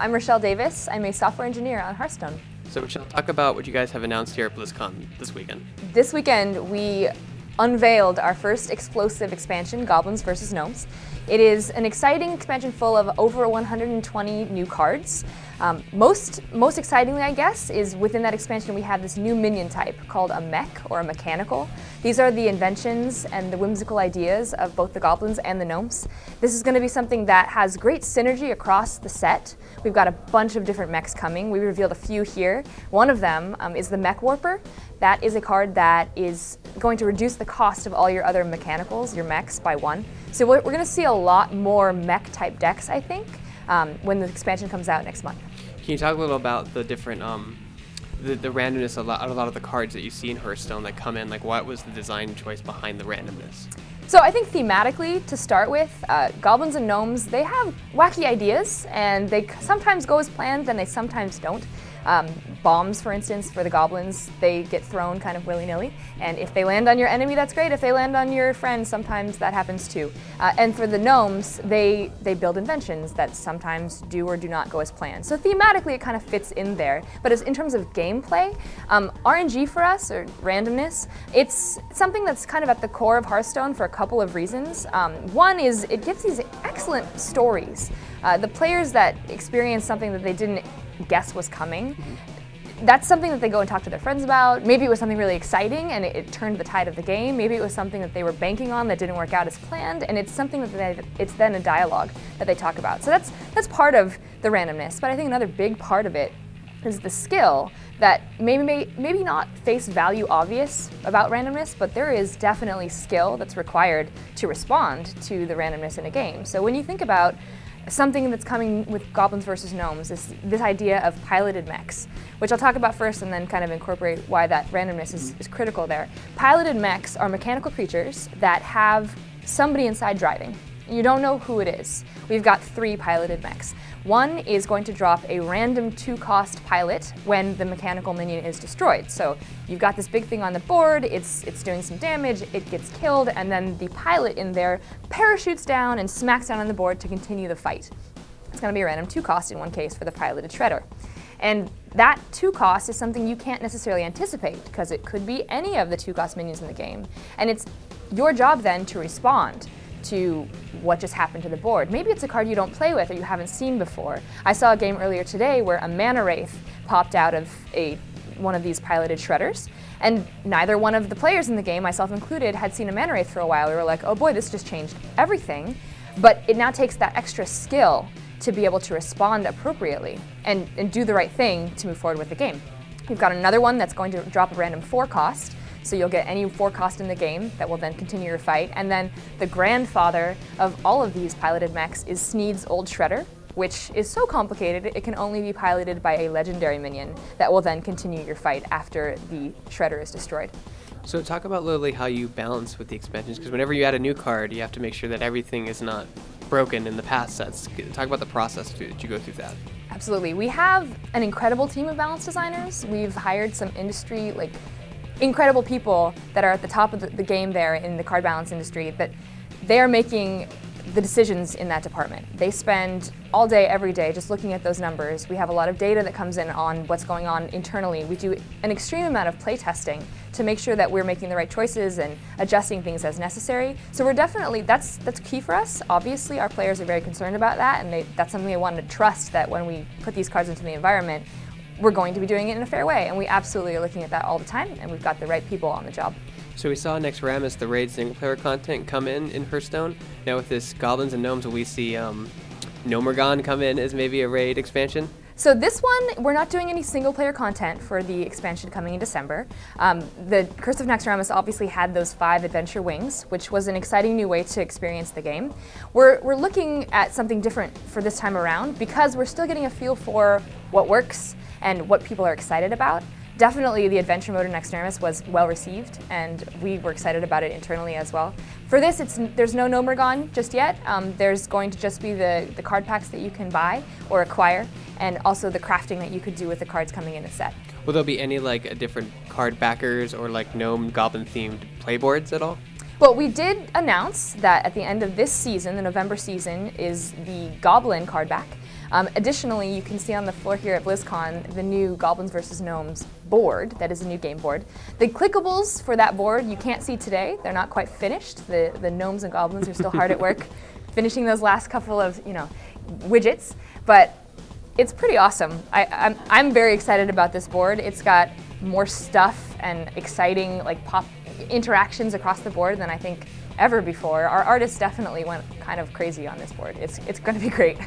I'm Rachelle Davis. I'm a software engineer on Hearthstone. So Rachelle, talk about what you guys have announced here at Blizzcon this weekend. This weekend, we unveiled our first explosive expansion, Goblins versus Gnomes. It is an exciting expansion full of over 120 new cards. Most excitingly, I guess, is within that expansion we have this new minion type called a mech, or a mechanical. These are the inventions and the whimsical ideas of both the Goblins and the Gnomes. This is going to be something that has great synergy across the set. We've got a bunch of different mechs coming. We revealed a few here. One of them is the Mech Warper. That is a card that is going to reduce the cost of all your other mechanicals, your mechs, by 1. So we're going to see a lot more mech-type decks, I think, when the expansion comes out next month. Can you talk a little about the different, the randomness of a lot of the cards that you see in Hearthstone that come in? Like, what was the design choice behind the randomness? So I think thematically, to start with, Goblins and Gnomes, they have wacky ideas, and they sometimes go as planned, and they sometimes don't. Bombs, for instance, for the Goblins, they get thrown kind of willy-nilly, and if they land on your enemy, that's great. If they land on your friend, sometimes that happens too. And for the Gnomes, they build inventions that sometimes do or do not go as planned. So thematically, it kind of fits in there. But in terms of gameplay, RNG for us, or randomness, it's something that's kind of at the core of Hearthstone for a couple of reasons. One is it gives these excellent stories. The players that experience something that they didn't guess was coming, that's something that they go and talk to their friends about. Maybe it was something really exciting and it turned the tide of the game. Maybe it was something that they were banking on that didn't work out as planned, and it's something that it's then a dialogue that they talk about. So that's part of the randomness. But I think another big part of it is the skill that maybe not face value obvious about randomness, but there is definitely skill that's required to respond to the randomness in a game. So when you think about something that's coming with Goblins versus Gnomes, this idea of piloted mechs, which I'll talk about first and then kind of incorporate why that randomness is critical there. Piloted mechs are mechanical creatures that have somebody inside driving. You don't know who it is. We've got 3 piloted mechs. One is going to drop a random 2-cost pilot when the mechanical minion is destroyed. So you've got this big thing on the board, it's doing some damage, it gets killed, and then the pilot in there parachutes down and smacks down on the board to continue the fight. It's going to be a random 2-cost in one case for the piloted shredder. And that 2-cost is something you can't necessarily anticipate, because it could be any of the 2-cost minions in the game. And it's your job then to respond to what just happened to the board. Maybe it's a card you don't play with or you haven't seen before. I saw a game earlier today where a Mana Wraith popped out of one of these piloted shredders, and neither one of the players in the game, myself included, had seen a Mana Wraith for a while. We were like, oh boy, this just changed everything. But it now takes that extra skill to be able to respond appropriately and do the right thing to move forward with the game. We've got another one that's going to drop a random 4-cost. So you'll get any 4-cost in the game that will then continue your fight. And then the grandfather of all of these piloted mechs is Sneed's Old Shredder, which is so complicated it can only be piloted by a legendary minion that will then continue your fight after the shredder is destroyed. So talk about literally how you balance with the expansions, because whenever you add a new card, you have to make sure that everything is not broken in the past sets. Talk about the process that you go through that. Absolutely. We have an incredible team of balance designers. We've hired some incredible people that are at the top of the game there in the card balance industry, that they're making the decisions in that department. They spend all day, every day, just looking at those numbers. We have a lot of data that comes in on what's going on internally. We do an extreme amount of play testing to make sure that we're making the right choices and adjusting things as necessary. So we're definitely, that's key for us. Obviously, our players are very concerned about that, and that's something they want to trust, that when we put these cards into the environment, we're going to be doing it in a fair way, and we absolutely are looking at that all the time, and we've got the right people on the job. So we saw next Ramus, the raid single-player content come in Hearthstone. Now with this Goblins and Gnomes, will we see Gnomergon come in as maybe a raid expansion? So this one, we're not doing any single-player content for the expansion coming in December. The Curse of Naxxramas obviously had those 5 adventure wings, which was an exciting new way to experience the game. We're looking at something different for this time around, because we're still getting a feel for what works and what people are excited about. Definitely the adventure mode in Naxxramas was well received, and we were excited about it internally as well. For this, there's no Gnomergon just yet. There's going to just be the card packs that you can buy or acquire, and also the crafting that you could do with the cards coming in a set. Will there be any different card backers or gnome goblin themed playboards at all? Well, we did announce that at the end of this season, the November season, is the Goblin card back. Additionally, you can see on the floor here at Blizzcon the new Goblins vs. Gnomes board. That is a new game board. The clickables for that board you can't see today. They're not quite finished. The Gnomes and Goblins are still hard at work finishing those last couple of widgets, but it's pretty awesome. I'm very excited about this board. It's got more stuff and exciting pop interactions across the board than I think ever before. Our artists definitely went kind of crazy on this board. It's going to be great.